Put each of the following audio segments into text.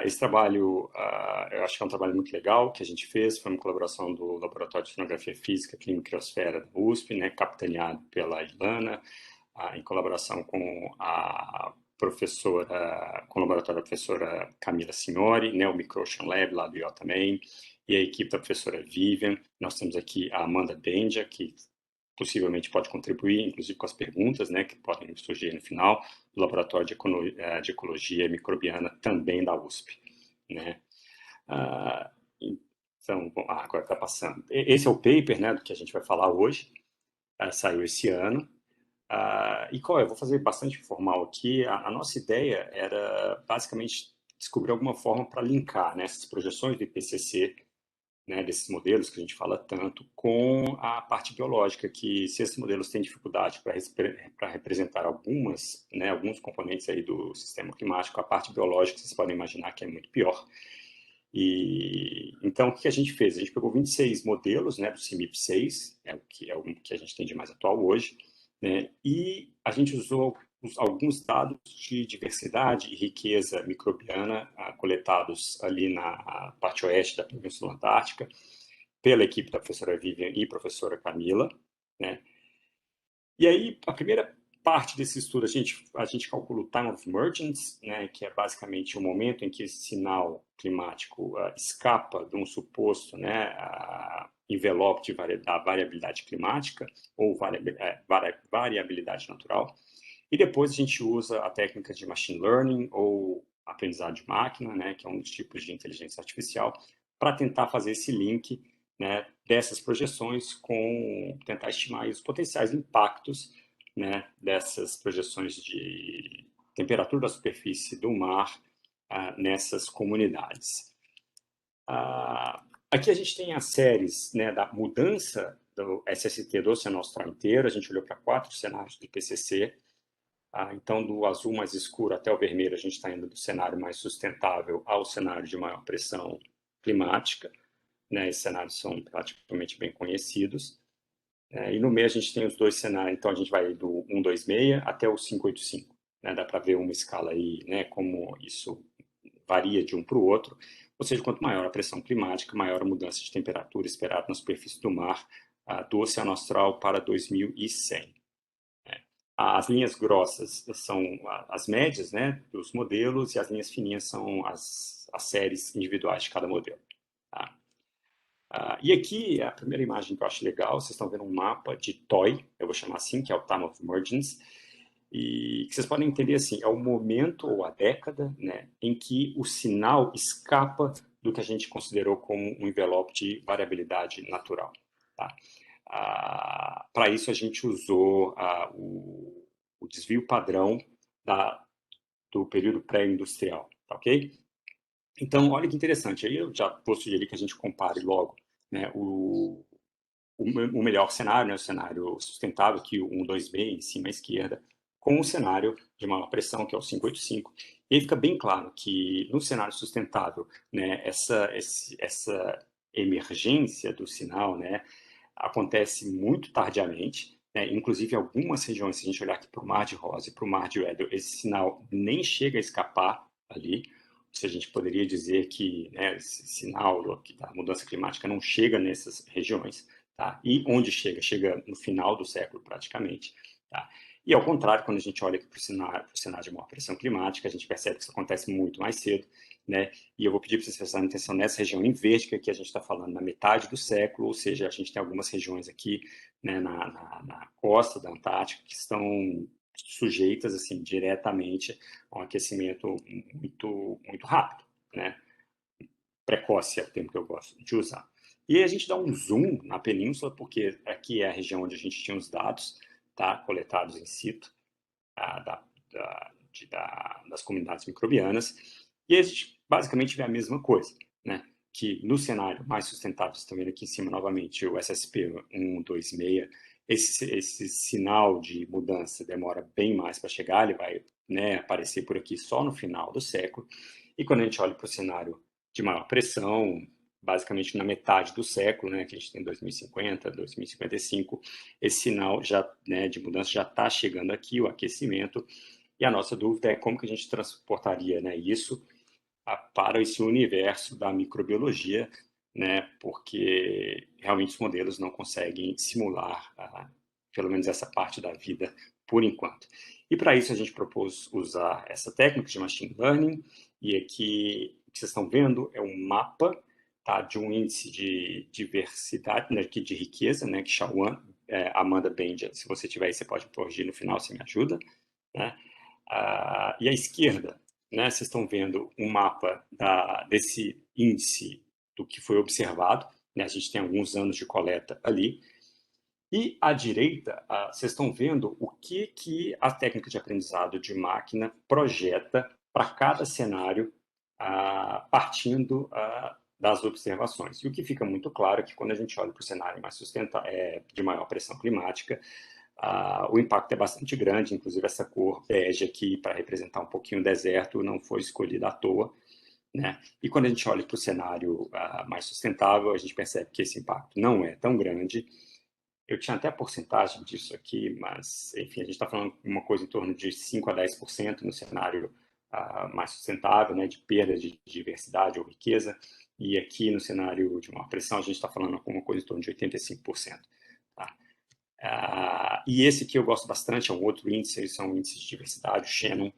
Esse trabalho, eu acho que é um trabalho muito legal que a gente fez, foi uma colaboração do Laboratório de Sonografia Física Clínica e Criosfera da USP, né, capitaneado pela Ilana, em colaboração com a professora, com o laboratório da professora Camila Signori, né, o Microcean Lab lá do IO também, e a equipe da professora Vivian. Nós temos aqui a Amanda Benja, que possivelmente pode contribuir, inclusive com as perguntas, né, que podem surgir no final, do Laboratório de Ecologia Microbiana, também da USP, né. Então, bom, agora está passando. Esse é o paper, né, do que a gente vai falar hoje, saiu esse ano. E qual é? Eu vou fazer bastante informal aqui. A nossa ideia era, basicamente, descobrir alguma forma para linkar, né, essas projeções do IPCC, né, desses modelos que a gente fala tanto, com a parte biológica, que se esses modelos têm dificuldade para representar alguns componentes aí do sistema climático, a parte biológica, vocês podem imaginar que é muito pior. E então, o que a gente fez? A gente pegou 26 modelos, né, do CIMIP6, é o que a gente tem de mais atual hoje, né, e a gente usou alguns dados de diversidade e riqueza microbiana coletados ali na parte oeste da Península Antártica pela equipe da professora Vivian e professora Camila, né? E aí, a primeira parte desse estudo, a gente calcula o time of emergence, né, que é basicamente o momento em que esse sinal climático escapa de um suposto, né, envelope da variabilidade climática ou variabilidade natural. E depois a gente usa a técnica de machine learning ou aprendizado de máquina, né, que é um dos tipos de inteligência artificial, para tentar fazer esse link, né, dessas projeções com tentar estimar os potenciais impactos, né, dessas projeções de temperatura da superfície do mar nessas comunidades. Aqui a gente tem as séries, né, da mudança do SST do Oceano Austral inteiro. A gente olhou para 4 cenários do IPCC. Então, do azul mais escuro até o vermelho, a gente está indo do cenário mais sustentável ao cenário de maior pressão climática, né? Esses cenários são praticamente bem conhecidos. E no meio a gente tem os dois cenários, então a gente vai do 126 até o 585. Né? Dá para ver uma escala aí, né, como isso varia de um para o outro. Ou seja, quanto maior a pressão climática, maior a mudança de temperatura esperada na superfície do mar do Oceano Austral para 2100. As linhas grossas são as médias, né, dos modelos, e as linhas fininhas são as séries individuais de cada modelo. Tá? E aqui, a primeira imagem que eu acho legal, vocês estão vendo um mapa de TOI, eu vou chamar assim, que é o Time of Emergence, e que vocês podem entender assim, é o momento ou a década, né, em que o sinal escapa do que a gente considerou como um envelope de variabilidade natural. Tá? Para isso, a gente usou o desvio padrão do período pré-industrial, tá ok? Então, olha que interessante, aí eu já vou sugerir que a gente compare logo, né, o melhor cenário, né, o cenário sustentável, que o 126 em cima à esquerda, com o cenário de maior pressão, que é o 585. E aí fica bem claro que no cenário sustentável, né, essa emergência do sinal, né, acontece muito tardiamente, né? Inclusive em algumas regiões, se a gente olhar aqui para o Mar de Rosa e para o Mar de Weddell, esse sinal nem chega a escapar ali. Ou seja, a gente poderia dizer que, né, esse sinal da mudança climática não chega nessas regiões. Tá? E onde chega? Chega no final do século, praticamente. Tá? E, ao contrário, quando a gente olha para o cenário de maior pressão climática, a gente percebe que isso acontece muito mais cedo. Né? E eu vou pedir para vocês prestarem atenção nessa região em verde, que aqui a gente está falando na metade do século, ou seja, a gente tem algumas regiões aqui, né, na costa da Antártica que estão sujeitas assim diretamente a um aquecimento muito, muito rápido. Né? Precoce é o termo que eu gosto de usar. E aí a gente dá um zoom na península, porque aqui é a região onde a gente tinha os dados, tá, coletados in situ, das comunidades microbianas, e a gente basicamente vê a mesma coisa, né? Que no cenário mais sustentável, vocês estão vendo aqui em cima novamente o SSP 126, esse sinal de mudança demora bem mais para chegar, ele vai, né, aparecer por aqui só no final do século, e quando a gente olha para o cenário de maior pressão, basicamente na metade do século, né, que a gente tem 2050, 2055, esse sinal já, né, de mudança já está chegando aqui, o aquecimento, e a nossa dúvida é como que a gente transportaria, né, isso para esse universo da microbiologia, né, porque realmente os modelos não conseguem simular pelo menos essa parte da vida por enquanto. E para isso a gente propôs usar essa técnica de machine learning, e aqui o que vocês estão vendo é um mapa, tá, de um índice de diversidade, né, aqui de riqueza, né, que Shawan, Amanda Benja, se você tiver aí, você pode corrigir no final, se me ajuda, né? E à esquerda, né, vocês estão vendo um mapa desse índice do que foi observado, né, a gente tem alguns anos de coleta ali, e à direita, vocês estão vendo o que a técnica de aprendizado de máquina projeta para cada cenário, partindo das observações. E o que fica muito claro é que quando a gente olha para o cenário mais de maior pressão climática, o impacto é bastante grande, inclusive essa cor bege aqui, para representar um pouquinho o deserto, não foi escolhida à toa, né? E quando a gente olha para o cenário mais sustentável, a gente percebe que esse impacto não é tão grande. Eu tinha até a porcentagem disso aqui, mas, enfim, a gente está falando uma coisa em torno de 5 a 10% no cenário mais sustentável, né, de perda de diversidade ou riqueza, e aqui no cenário de uma pressão a gente está falando alguma coisa em torno de 85%. Tá? E esse aqui eu gosto bastante, é um outro índice, são índices de diversidade, o Shannon.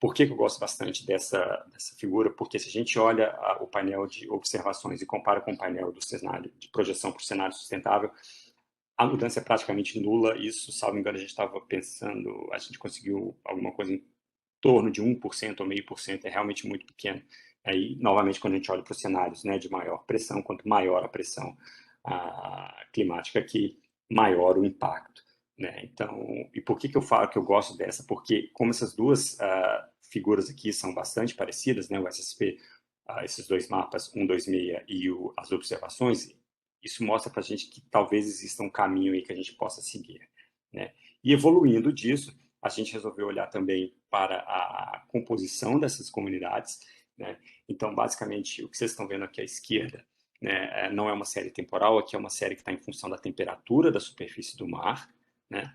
Por que eu gosto bastante dessa figura? Porque se a gente olha o painel de observações e compara com o painel do cenário de projeção para o cenário sustentável, a mudança é praticamente nula. Isso, salvo engano, a gente estava pensando, a gente conseguiu alguma coisa em torno de 1% ou 0,5%, é realmente muito pequeno. Aí, novamente, quando a gente olha para os cenários, né, de maior pressão, quanto maior a pressão climática aqui, maior o impacto, né? Então, e por que eu falo que eu gosto dessa? Porque como essas duas figuras aqui são bastante parecidas, né, o SSP, esses dois mapas, 126 e as observações, isso mostra para a gente que talvez exista um caminho aí que a gente possa seguir, né? E evoluindo disso, a gente resolveu olhar também para a composição dessas comunidades, né? Então, basicamente, o que vocês estão vendo aqui à esquerda, né, não é uma série temporal, aqui é uma série que está em função da temperatura da superfície do mar, né?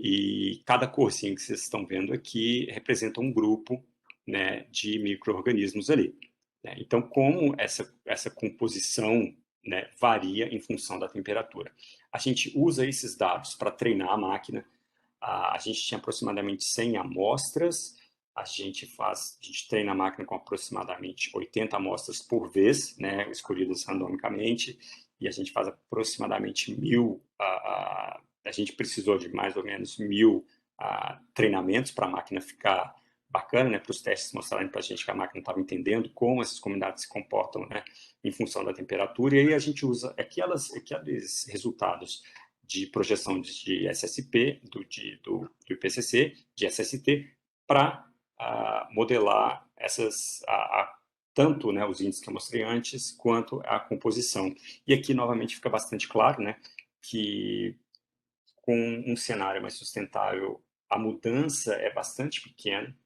E cada corzinho que vocês estão vendo aqui representa um grupo, né, de micro-organismos ali, né? Então, como essa composição, né, varia em função da temperatura. A gente usa esses dados para treinar a máquina. A gente tinha aproximadamente 100 amostras, a gente treina a máquina com aproximadamente 80 amostras por vez, né, escolhidas randomicamente, e a gente faz aproximadamente 1.000, a gente precisou de mais ou menos 1.000 treinamentos para a máquina ficar bacana, né, para os testes mostrarem para a gente que a máquina estava entendendo como essas comunidades se comportam, né, em função da temperatura, e aí a gente usa aqueles resultados de projeção de SSP, do IPCC, de SST, para modelar tanto, né, os índices que eu mostrei antes, quanto a composição. E aqui, novamente, fica bastante claro, né, que com um cenário mais sustentável, a mudança é bastante pequena,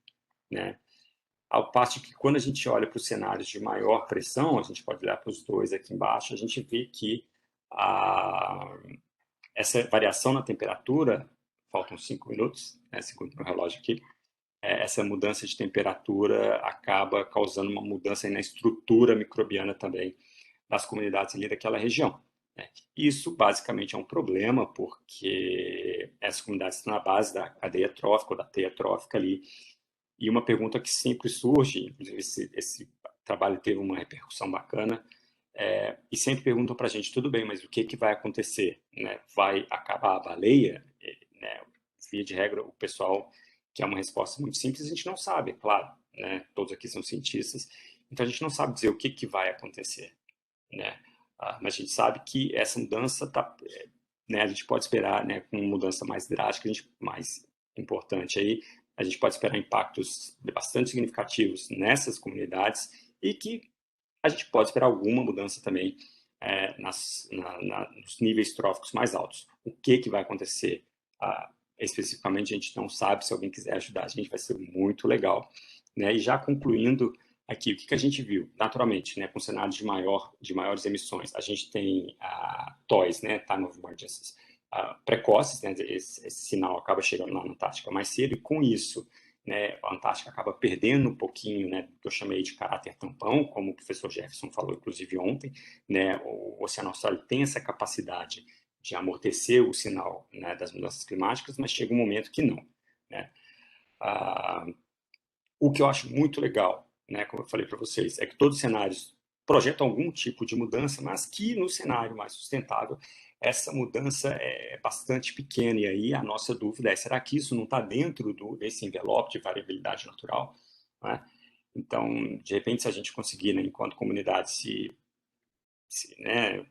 né? Ao passo que quando a gente olha para os cenários de maior pressão, a gente pode olhar para os dois aqui embaixo, a gente vê que essa variação na temperatura, faltam 5 minutos, né, segundo meu relógio aqui, essa mudança de temperatura acaba causando uma mudança na estrutura microbiana também das comunidades ali daquela região, né? Isso basicamente é um problema porque essas comunidades estão na base da cadeia trófica ou da teia trófica ali. E uma pergunta que sempre surge, inclusive esse trabalho teve uma repercussão bacana, e sempre perguntam para a gente, tudo bem, mas o que vai acontecer? Né? Vai acabar a baleia? Né? Via de regra, o pessoal quer uma resposta muito simples, a gente não sabe, é claro, né? Todos aqui são cientistas, então a gente não sabe dizer o que vai acontecer, né? Mas a gente sabe que essa mudança né, a gente pode esperar, né, com uma mudança mais drástica, mais importante aí, a gente pode esperar impactos bastante significativos nessas comunidades e que a gente pode esperar alguma mudança também nos níveis tróficos mais altos. O que vai acontecer especificamente, a gente não sabe. Se alguém quiser ajudar a gente, vai ser muito legal, né? E já concluindo aqui, o que a gente viu? Naturalmente, né, com cenários de maiores emissões, a gente tem TOEs, né, Time of Emergencies, precoces, né, esse sinal acaba chegando lá na Antártica mais cedo, e com isso, né, a Antártica acaba perdendo um pouquinho, né, que eu chamei de caráter tampão, como o professor Jefferson falou, inclusive ontem, né, o Oceano Austral tem essa capacidade de amortecer o sinal, né, das mudanças climáticas, mas chega um momento que não, né. Ah, o que eu acho muito legal, né, como eu falei para vocês, é que todos os cenários projetam algum tipo de mudança, mas que no cenário mais sustentável essa mudança é bastante pequena. E aí a nossa dúvida é: será que isso não está dentro desse envelope de variabilidade natural? Né? Então, de repente, se a gente conseguir, né, enquanto comunidade, né,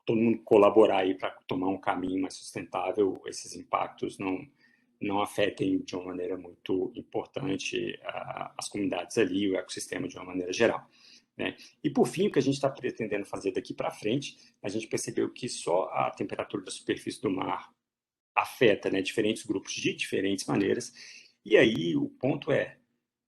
todo mundo colaborar aí para tomar um caminho mais sustentável, esses impactos não afetem de uma maneira muito importante as comunidades ali, o ecossistema de uma maneira geral. Né? E, por fim, o que a gente está pretendendo fazer daqui para frente, a gente percebeu que só a temperatura da superfície do mar afeta, né, diferentes grupos de diferentes maneiras, e aí o ponto é,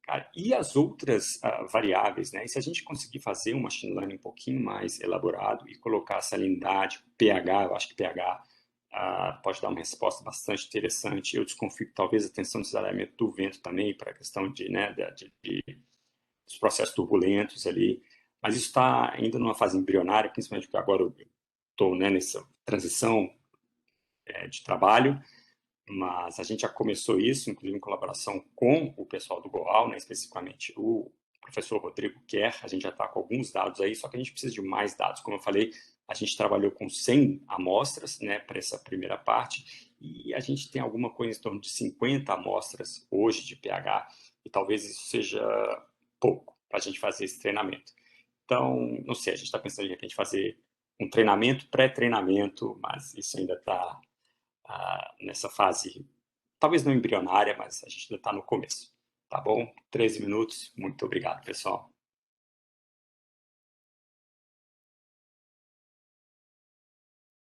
cara, e as outras variáveis, né? E se a gente conseguir fazer um machine learning um pouquinho mais elaborado e colocar salinidade, pH, eu acho que pH pode dar uma resposta bastante interessante. Eu desconfio que talvez a tensão de desalamento do vento também, para a questão né, dos processos turbulentos ali. Mas isso está ainda numa fase embrionária, principalmente porque agora eu estou, né, nessa transição de trabalho, mas a gente já começou isso, inclusive em colaboração com o pessoal do GOAL, né, especificamente o professor Rodrigo Kerr. A gente já está com alguns dados aí, só que a gente precisa de mais dados. Como eu falei, a gente trabalhou com 100 amostras, né, para essa primeira parte, e a gente tem alguma coisa em torno de 50 amostras hoje de pH, e talvez isso seja pouco para a gente fazer esse treinamento. Então, não sei, a gente está pensando de repente fazer um treinamento, pré-treinamento, mas isso ainda está nessa fase, talvez não embrionária, mas a gente ainda está no começo. Tá bom? 13 minutos. Muito obrigado, pessoal.